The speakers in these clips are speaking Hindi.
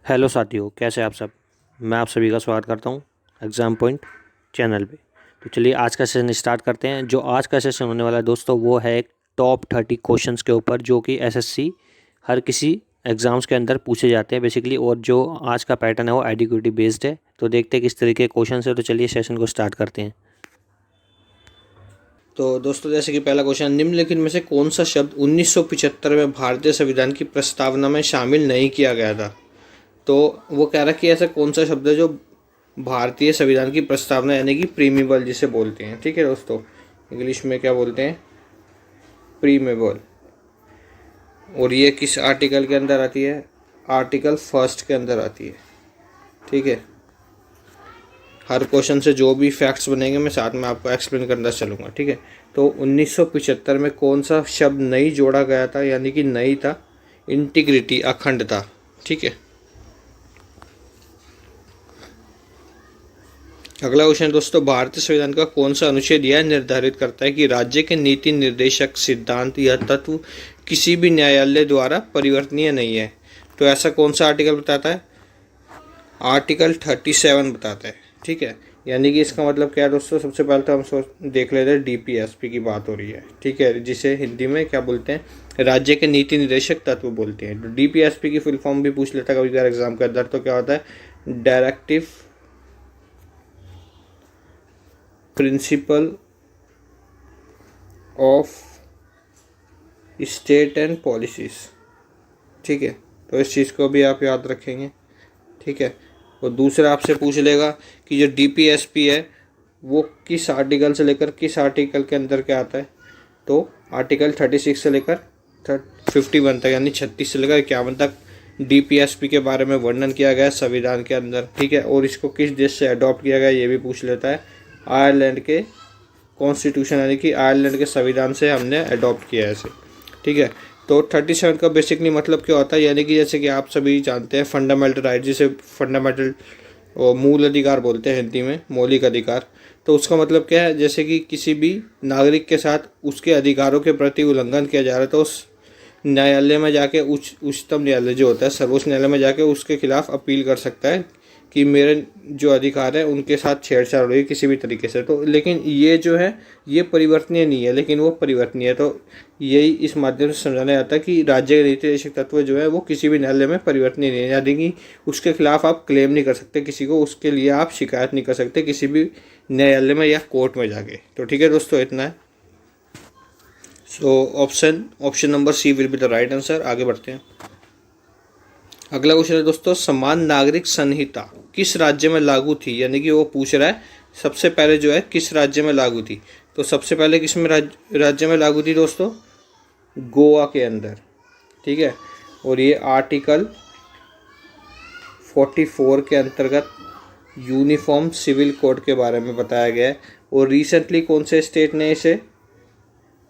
हेलो साथियों, कैसे आप सब। मैं आप सभी का स्वागत करता हूं एग्ज़ाम पॉइंट चैनल पे। तो चलिए आज का सेशन स्टार्ट करते हैं। जो आज का सेशन होने वाला है दोस्तों, वो है एक टॉप 30 क्वेश्चंस के ऊपर जो कि एसएससी हर किसी एग्ज़ाम्स के अंदर पूछे जाते हैं बेसिकली। और जो आज का पैटर्न है वो एडिक्विटी बेस्ड है। तो देखते हैं किस तरीके के क्वेश्चन है। तो चलिए सेशन को स्टार्ट करते हैं। तो दोस्तों, जैसे कि पहला क्वेश्चन, निम्नलिखित में से कौन सा शब्द 1975 में भारतीय संविधान की प्रस्तावना में शामिल नहीं किया गया था। तो वो कह रहा है कि ऐसा कौन सा शब्द है जो भारतीय संविधान की प्रस्तावना यानी कि प्रीमेबल जिसे बोलते हैं। ठीक है दोस्तों, इंग्लिश में क्या बोलते हैं, प्रीमेबल। और ये किस आर्टिकल के अंदर आती है, आर्टिकल 1 के अंदर आती है। ठीक है, हर क्वेश्चन से जो भी फैक्ट्स बनेंगे मैं साथ में आपको एक्सप्लेन करना चलूँगा। ठीक है, तो 1975 में कौन सा शब्द नहीं जोड़ा गया था यानी कि नहीं था, इंटीग्रिटी, अखंडता। ठीक है, अगला क्वेश्चन दोस्तों, भारतीय संविधान का कौन सा अनुच्छेद यह निर्धारित करता है कि राज्य के नीति निर्देशक सिद्धांत या तत्व किसी भी न्यायालय द्वारा परिवर्तनीय नहीं है। तो ऐसा कौन सा आर्टिकल बताता है, आर्टिकल 37 बताता है। ठीक है, यानी कि इसका मतलब क्या है दोस्तों, सबसे पहले तो हम देख लेते हैं डीपीएसपी की बात हो रही है। ठीक है, जिसे हिंदी में क्या बोलते हैं, राज्य के नीति निर्देशक तत्व बोलते हैं। तो डीपीएसपी की फुल फॉर्म भी पूछ लेता है कभी कभार एग्जाम के अंदर। तो क्या होता है, directive principle of state and policies. ठीक है, तो इस चीज़ को भी आप याद रखेंगे। ठीक है, और दूसरा आपसे पूछ लेगा कि जो डीपीएसपी है वो किस आर्टिकल से लेकर किस आर्टिकल के अंदर क्या आता है। तो आर्टिकल 36 से लेकर 51 तक यानी 36 से लेकर 51 तक डीपीएसपी के बारे में वर्णन किया गया है संविधान के अंदर। ठीक है, और इसको किस देश से अडॉप्ट किया गया ये भी पूछ लेता है। आयरलैंड के कॉन्स्टिट्यूशन यानी कि आयरलैंड के संविधान से हमने अडॉप्ट किया है इसे। ठीक है, तो 37 का बेसिकली मतलब क्या होता है, यानी कि जैसे कि आप सभी जानते हैं फंडामेंटल राइट, जिसे फंडामेंटल मूल अधिकार बोलते हैं हिंदी में, मौलिक अधिकार। तो उसका मतलब क्या है, जैसे कि किसी भी नागरिक के साथ उसके अधिकारों के प्रति उल्लंघन किया जा रहा है तो उस न्यायालय में जाके उच्चतम न्यायालय जो होता है, सर्वोच्च न्यायालय में जाके उसके खिलाफ अपील कर सकता है कि मेरे जो अधिकार है उनके साथ छेड़छाड़ हो रही है किसी भी तरीके से। तो लेकिन ये जो है ये परिवर्तनीय नहीं है, लेकिन वो परिवर्तनीय है। तो यही इस माध्यम से समझाना जाता है कि राज्य के नीति निर्देशक तत्व जो है वो किसी भी न्यायालय में परिवर्तनीय नहीं है, यानी कि उसके खिलाफ आप क्लेम नहीं कर सकते किसी को, उसके लिए आप शिकायत नहीं कर सकते किसी भी न्यायालय में या कोर्ट में जाके। तो ठीक है दोस्तों, इतना है। So option number C will be the right answer. आगे बढ़ते हैं। अगला क्वेश्चन है दोस्तों, समान नागरिक संहिता किस राज्य में लागू थी, यानी कि वो पूछ रहा है सबसे पहले जो है किस राज्य में लागू थी। तो सबसे पहले किस में राज्य में लागू थी दोस्तों, गोवा के अंदर। ठीक है, और ये आर्टिकल 44 के अंतर्गत यूनिफॉर्म सिविल कोड के बारे में बताया गया है। और रिसेंटली कौन से स्टेट ने इसे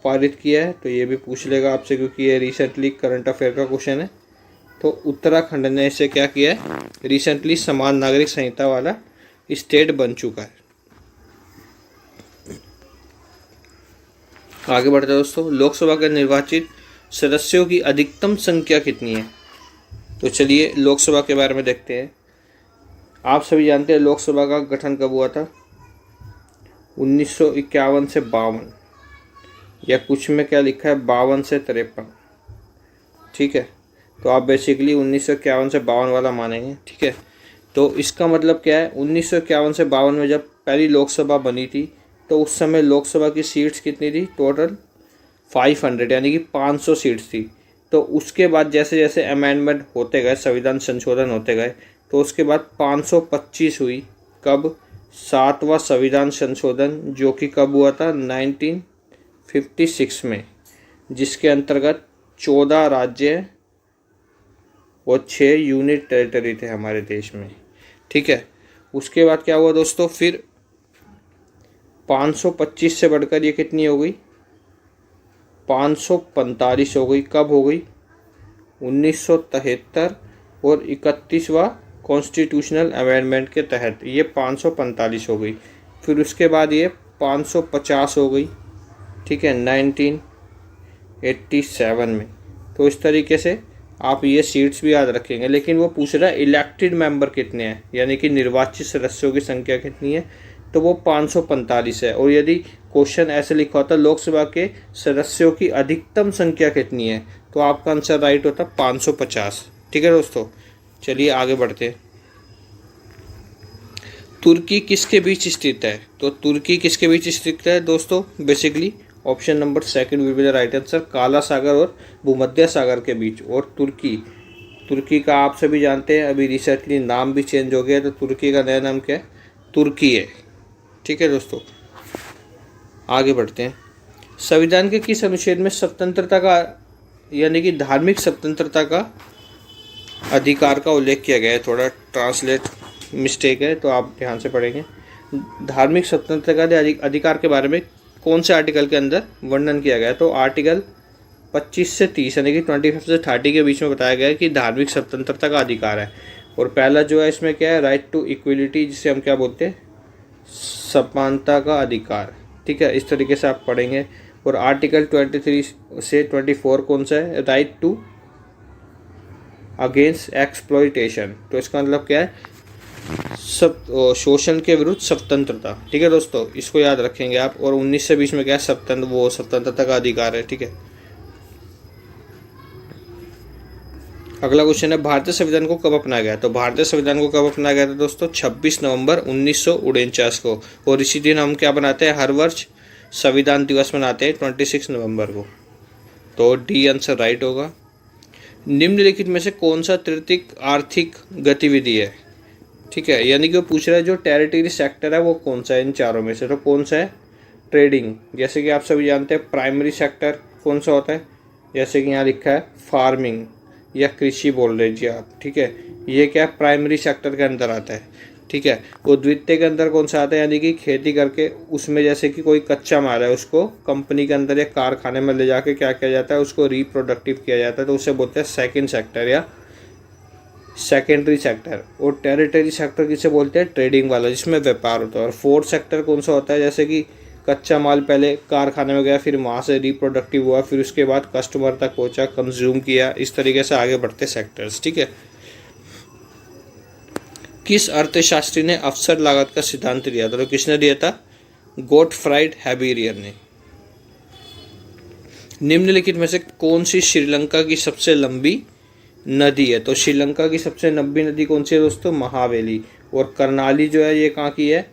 पारित किया है, तो ये भी पूछ लेगा आपसे क्योंकि ये रिसेंटली करंट अफेयर का क्वेश्चन है। तो उत्तराखंड ने इसे क्या किया है, रिसेंटली समान नागरिक संहिता वाला स्टेट बन चुका है। आगे बढ़ते हैं दोस्तों, लोकसभा के निर्वाचित सदस्यों की अधिकतम संख्या कितनी है। तो चलिए लोकसभा के बारे में देखते हैं। आप सभी जानते हैं लोकसभा का गठन कब हुआ था, 1951 से 52, या कुछ में क्या लिखा है 52 से 53। ठीक है, तो आप बेसिकली 1951 से 52 वाला मानेंगे। ठीक है, तो इसका मतलब क्या है, 1951 से 52 में जब पहली लोकसभा बनी थी तो उस समय लोकसभा की सीट्स कितनी थी, टोटल 500 यानी कि 500 सीट्स थी। तो उसके बाद जैसे जैसे अमेंडमेंट होते गए, संविधान संशोधन होते गए, तो उसके बाद 525 हुई। कब, 7वां संविधान संशोधन, जो कि कब हुआ था, 1956 में, जिसके अंतर्गत 14 राज्य और 6 यूनिट टेरिटरी थे हमारे देश में। ठीक है, उसके बाद क्या हुआ दोस्तों, फिर 525 से बढ़कर ये कितनी हो गई, 545 हो गई। कब हो गई, 1973 और 31वां कॉन्स्टिट्यूशनल अमेंडमेंट के तहत ये 545 हो गई। फिर उसके बाद ये 550 हो गई। ठीक है, 1987 में। तो इस तरीके से आप ये सीट्स भी याद रखेंगे। लेकिन वो पूछ रहा है इलेक्टेड मेंबर कितने हैं, यानी कि निर्वाचित सदस्यों की संख्या कितनी है, तो वो 545 है। और यदि क्वेश्चन ऐसे लिखा होता लोकसभा के सदस्यों की अधिकतम संख्या कितनी है, तो आपका आंसर राइट होता 550। ठीक है दोस्तों, चलिए आगे बढ़ते हैं। तुर्की किसके बीच स्थित है, तो तुर्की किसके बीच स्थित है दोस्तों, basically option number second will be the right answer, काला सागर और भूमध्य सागर के बीच। और तुर्की का आप सभी जानते हैं अभी रिसेंटली नाम भी चेंज हो गया, तो तुर्की का नया नाम क्या है, तुर्की है। ठीक है दोस्तों, आगे बढ़ते हैं। संविधान के किस अनुच्छेद में स्वतंत्रता का यानी कि धार्मिक स्वतंत्रता का अधिकार का उल्लेख किया गया है, थोड़ा ट्रांसलेट मिस्टेक है तो आप ध्यान से पढ़ेंगे। धार्मिक स्वतंत्रता के अधिकार के बारे में कौन से आर्टिकल के अंदर वर्णन किया गया है, तो आर्टिकल 25 से 30 यानी कि 25 से 30 के बीच में बताया गया है कि धार्मिक स्वतंत्रता का अधिकार है। और पहला जो है इसमें क्या है, राइट टू इक्वलिटी, जिसे हम क्या बोलते हैं, समानता का अधिकार। ठीक है, इस तरीके से आप पढ़ेंगे। और आर्टिकल 23 से 24 कौन सा है, राइट टू अगेंस्ट एक्सप्लॉइटेशन, तो इसका मतलब क्या है, सब शोषण के विरुद्ध स्वतंत्रता। ठीक है दोस्तों, इसको याद रखेंगे आप। और 19 से 20 में क्या है, स्वतंत्रता का अधिकार है। ठीक है, अगला क्वेश्चन है भारतीय संविधान को कब अपनाया गया, तो भारतीय संविधान को कब अपनाया गया था दोस्तों, 26 नवंबर 1949 को। और इसी दिन हम क्या बनाते हैं, हर वर्ष संविधान दिवस मनाते हैं 26 नवंबर को। तो डी आंसर राइट होगा। निम्नलिखित में से कौन सा तृतीयक आर्थिक गतिविधि है, ठीक है, यानी कि वो पूछ रहा है जो टेरिटरी सेक्टर है वो कौन सा है इन चारों में से, तो कौन सा है, ट्रेडिंग। जैसे कि आप सभी जानते हैं प्राइमरी सेक्टर कौन सा होता है, जैसे कि यहाँ लिखा है फार्मिंग या कृषि बोल लीजिए आप। ठीक है, ये क्या प्राइमरी सेक्टर के अंदर आता है। ठीक है, वो द्वितीय के अंदर कौन सा आता है, यानी कि खेती करके उसमें जैसे कि कोई कच्चा माल है उसको कंपनी के अंदर या कारखाने में ले जाके क्या किया जाता है, उसको रिप्रोडक्टिव किया जाता है, तो उसे बोलते हैं सेकंड सेक्टर या सेकेंडरी सेक्टर। और टेरिटरी सेक्टर किसे बोलते हैं, ट्रेडिंग वाला, जिसमें व्यापार होता है। और फोर्थ सेक्टर कौन सा होता है, जैसे कि कच्चा माल पहले कारखाने में गया, फिर वहाँ से रिप्रोडक्टिव हुआ, फिर उसके बाद कस्टमर तक पहुँचा, कंज्यूम किया, इस तरीके से आगे बढ़ते सेक्टर्स। ठीक है, किस अर्थशास्त्री ने अवसर लागत का सिद्धांत दिया था, तो किसने दिया था, गोटफ्राइड हैबेरियर ने। निम्नलिखित में से कौन सी श्रीलंका की सबसे लंबी नदी है, तो श्रीलंका की सबसे लंबी नदी कौन सी है दोस्तों, महावेली। और कर्नाली जो है ये कहाँ की है,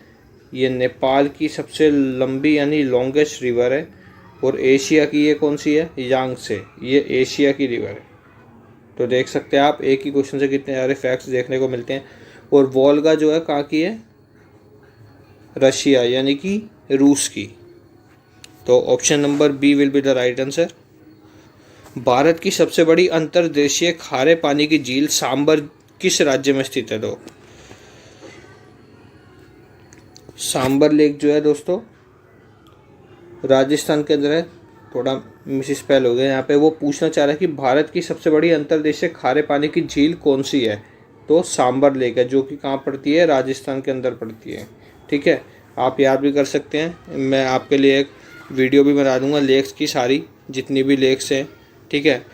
ये नेपाल की सबसे लंबी यानी लॉन्गेस्ट रिवर है। और एशिया की ये कौन सी है, यांगसे, ये एशिया की रिवर है। तो देख सकते हैं आप एक ही क्वेश्चन से कितने सारे फैक्ट्स देखने को मिलते हैं। और वोल्गा जो है कहाँ की है, रशिया यानी कि रूस की। तो option number B will be the right answer. Bharat की सबसे बड़ी अंतर्देशीय खारे पानी की झील सांबर किस राज्य में स्थित है, तो सांबर लेक जो है दोस्तों राजस्थान के अंदर है। थोड़ा मिसस्पेल हो गया यहाँ पे, वो पूछना चाह रहा है कि भारत की सबसे बड़ी अंतर्देशीय खारे पानी की झील कौन सी है, तो सांबर लेक है, जो कि कहाँ पड़ती है, राजस्थान के अंदर पड़ती है। ठीक है, आप याद भी कर सकते हैं, मैं आपके लिए एक वीडियो भी बना दूंगा लेक्स की, सारी जितनी भी लेक्स हैं। ठीक है,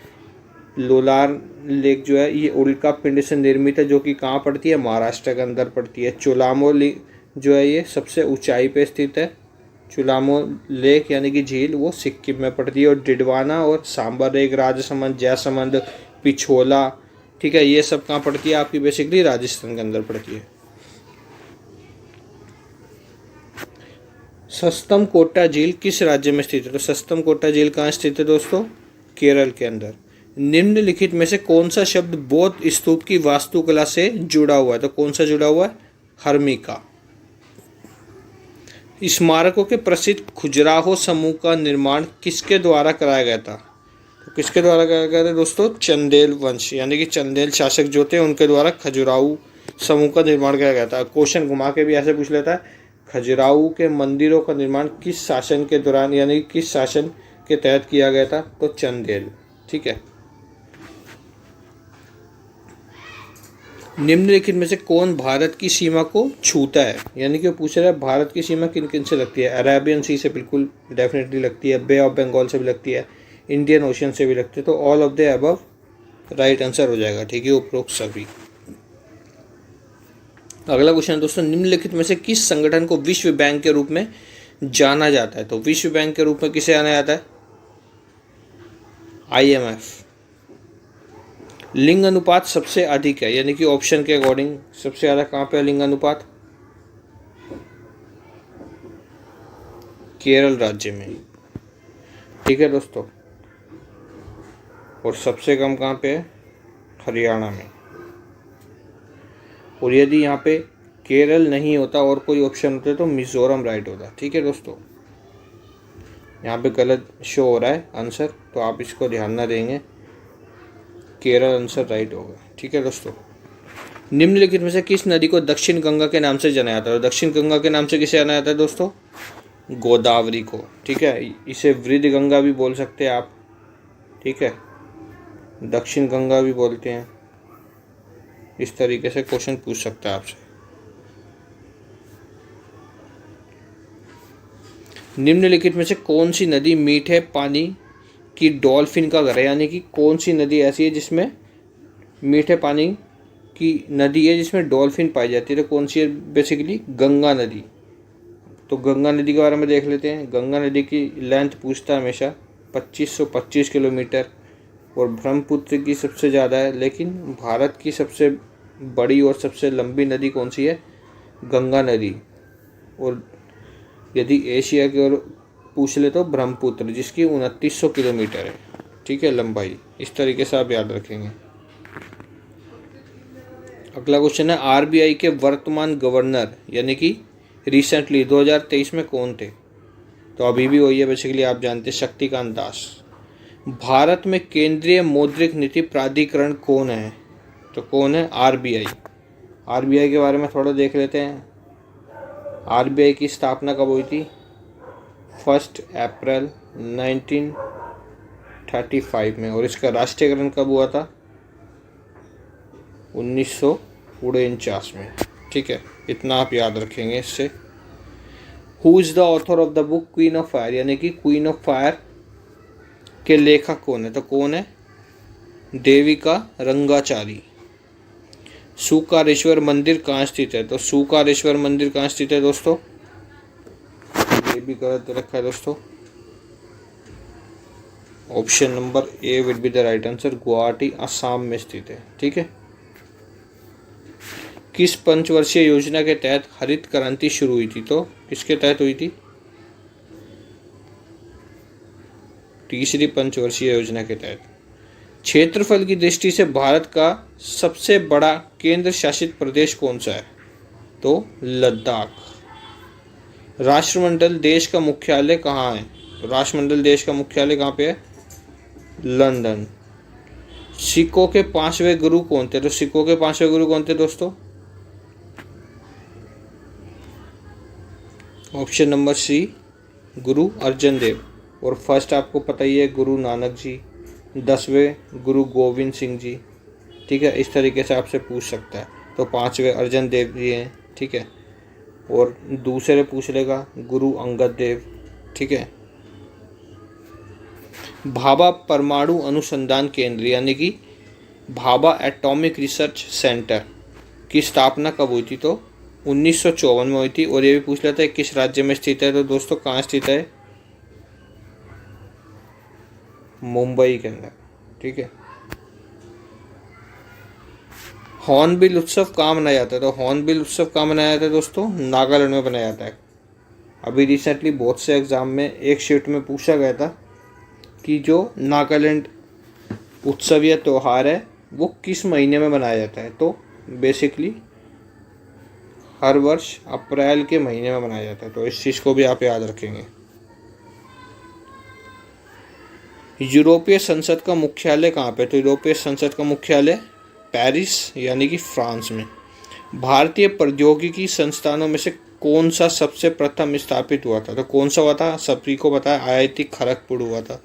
लोलार लेक जो है ये उल्का पिंड से निर्मित है, जो कि कहाँ पड़ती है, महाराष्ट्र के अंदर पड़ती है। चोलामो जो है ये सबसे ऊंचाई पे स्थित है। चुलामो लेक यानी कि झील वो सिक्किम में पड़ती है। और डिडवाना और सांबर लेक, राजसमंद, जयसमंद, पिछोला, ठीक है, ये सब कहाँ पड़ती है, आपकी बेसिकली राजस्थान के अंदर पड़ती है। सस्तम कोटा झील किस राज्य में स्थित है, तो सस्तम कोटा झील कहाँ स्थित है दोस्तों, केरल के अंदर। निम्नलिखित में से कौन सा शब्द बौद्ध स्तूप की वास्तुकला से जुड़ा हुआ है, तो कौन सा जुड़ा हुआ है, हर्मिका। स्मारकों के प्रसिद्ध खजुराहो समूह का निर्माण किसके द्वारा कराया गया था, तो किसके द्वारा कराया गया था दोस्तों, चंदेल वंश यानी कि चंदेल शासक जो थे उनके द्वारा खजुराहो समूह का निर्माण किया गया था। क्वेश्चन घुमा के भी ऐसे पूछ लेता है, खजुराहो के मंदिरों का निर्माण किस शासन के दौरान यानी किस शासन के तहत किया गया था, तो चंदेल। ठीक है, निम्नलिखित में से कौन भारत की सीमा को छूता है, यानी कि वो पूछ रहा है भारत की सीमा किन किन से लगती है। अरेबियन सी से बिल्कुल डेफिनेटली लगती है, बे ऑफ बंगाल से भी लगती है, इंडियन ओशन से भी लगती है। तो all of the above right answer हो जाएगा। ठीक है, उपरोक्त सभी। अगला क्वेश्चन है दोस्तों, निम्नलिखित में से किस संगठन को विश्व बैंक के रूप में जाना जाता है? तो विश्व बैंक के रूप में किसे जाना जाता है? IMF। लिंग अनुपात सबसे अधिक है, यानी कि ऑप्शन के अकॉर्डिंग सबसे ज़्यादा कहाँ पे है लिंग अनुपात? केरल राज्य में। ठीक है दोस्तों, और सबसे कम कहाँ पे है? हरियाणा में। और यदि यहाँ पे केरल नहीं होता और कोई ऑप्शन होता तो मिजोरम राइट होता। ठीक है दोस्तों, यहाँ पे गलत शो हो रहा है आंसर, तो आप इसको ध्यान ना देंगे, केरल आंसर राइट होगा। ठीक है दोस्तों, निम्नलिखित में से किस नदी को दक्षिण गंगा के नाम से जाना जाता है? दक्षिण गंगा के नाम से किसे जाना जाता है दोस्तों? गोदावरी को। ठीक है, इसे वृद्ध गंगा भी बोल सकते हैं आप। ठीक है, दक्षिण गंगा भी बोलते हैं। इस तरीके से क्वेश्चन पूछ सकता है आपसे। निम्नलिखित में से कौन सी नदी मीठे पानी की डॉल्फिन का घर है? यानी कि कौन सी नदी ऐसी है जिसमें मीठे पानी की नदी है जिसमें डॉल्फिन पाई जाती है? तो कौन सी है? बेसिकली गंगा नदी। तो गंगा नदी के बारे में देख लेते हैं। गंगा नदी की लेंथ पूछता है हमेशा 2525 किलोमीटर, और ब्रह्मपुत्र की सबसे ज़्यादा है, लेकिन भारत की सबसे बड़ी और सबसे लंबी नदी कौन सी है? गंगा नदी। और यदि एशिया की ओर पूछ ले तो ब्रह्मपुत्र, जिसकी 2900 किलोमीटर है। ठीक है, लंबाई। इस तरीके से आप याद रखेंगे। अगला क्वेश्चन है, RBI के वर्तमान गवर्नर यानी कि रिसेंटली 2023 में कौन थे? तो अभी भी वही है, बेसिकली आप जानते हैं, शक्तिकांत दास। भारत में केंद्रीय मौद्रिक नीति प्राधिकरण कौन है? तो कौन है? RBI। RBI के बारे में थोड़ा देख लेते हैं। RBI की स्थापना कब हुई थी? 1 अप्रैल 1935 में। और इसका राष्ट्रीयकरण कब हुआ था? 1949 में। ठीक है, इतना आप याद रखेंगे इससे। Who is the author of the book queen of fire? यानी कि क्वीन ऑफ फायर के लेखक कौन है? तो कौन है? देविका रंगाचारी। सुकारेश्वर मंदिर कहाँ स्थित है? तो सुकारेश्वर मंदिर कहाँ स्थित है दोस्तों? ये भी गलत रखा है दोस्तों। Option number A will be the right answer. Guwahati Assam में स्थित है। ठीक है, किस पंचवर्षीय योजना के तहत हरित क्रांति शुरू हुई थी? तो किसके तहत हुई थी? तीसरी पंचवर्षीय योजना के तहत। क्षेत्रफल की दृष्टि से भारत का सबसे बड़ा केंद्र शासित प्रदेश कौन सा है? तो लद्दाख। राष्ट्रमंडल देश का मुख्यालय कहाँ है? तो राष्ट्रमंडल देश का मुख्यालय कहाँ पे है? लंदन। सिखों के 5वें गुरु कौन थे? तो सिखों के 5वें गुरु कौन थे दोस्तों? ऑप्शन नंबर सी, गुरु अर्जन देव। और फर्स्ट आपको पता ही है, गुरु नानक जी। 10वें गुरु गोविंद सिंह जी। ठीक है, इस तरीके से आपसे पूछ सकता है। तो 5वें अर्जन देव जी हैं। ठीक है, और दूसरे पूछ लेगा गुरु अंगद देव। ठीक है, भाभा परमाणु अनुसंधान केंद्र यानी कि भाभा एटॉमिक रिसर्च सेंटर की स्थापना कब हुई थी? तो 1954 में हुई थी। और ये भी पूछ लेता है किस राज्य में स्थित है? तो दोस्तों कहाँ स्थित है? मुंबई के अंदर। ठीक है, हॉर्नबिल उत्सव कहाँ मनाया जाता है? तो हॉर्नबिल उत्सव कहाँ मनाया जाता है दोस्तों? नागालैंड में मनाया जाता है। अभी रिसेंटली बहुत से एग्जाम में एक शिफ्ट में पूछा गया था कि जो नागालैंड उत्सव या त्यौहार है वो किस महीने में मनाया जाता है? तो बेसिकली हर वर्ष अप्रैल के महीने में मनाया जाता है। तो इस चीज़ को भी आप याद रखेंगे। यूरोपीय संसद का मुख्यालय कहाँ पे? तो यूरोपीय संसद का मुख्यालय पेरिस यानी कि फ्रांस में। भारतीय प्रौद्योगिकी संस्थानों में से कौन सा सबसे प्रथम स्थापित हुआ था? तो कौन सा हुआ था? सभी को पता है, IIT खड़गपुर हुआ था।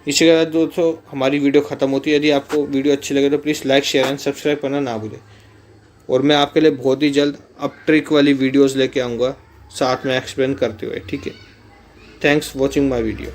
इसी के बाद दोस्तों हमारी वीडियो ख़त्म होती है। यदि आपको वीडियो अच्छी लगे तो please like share and subscribe करना ना भूलें। और मैं आपके लिए बहुत ही जल्द अब ट्रिक वाली वीडियोज़ लेके आऊँगा साथ में एक्सप्लेन करते हुए। ठीक है, थैंक्स वॉचिंग माई वीडियो।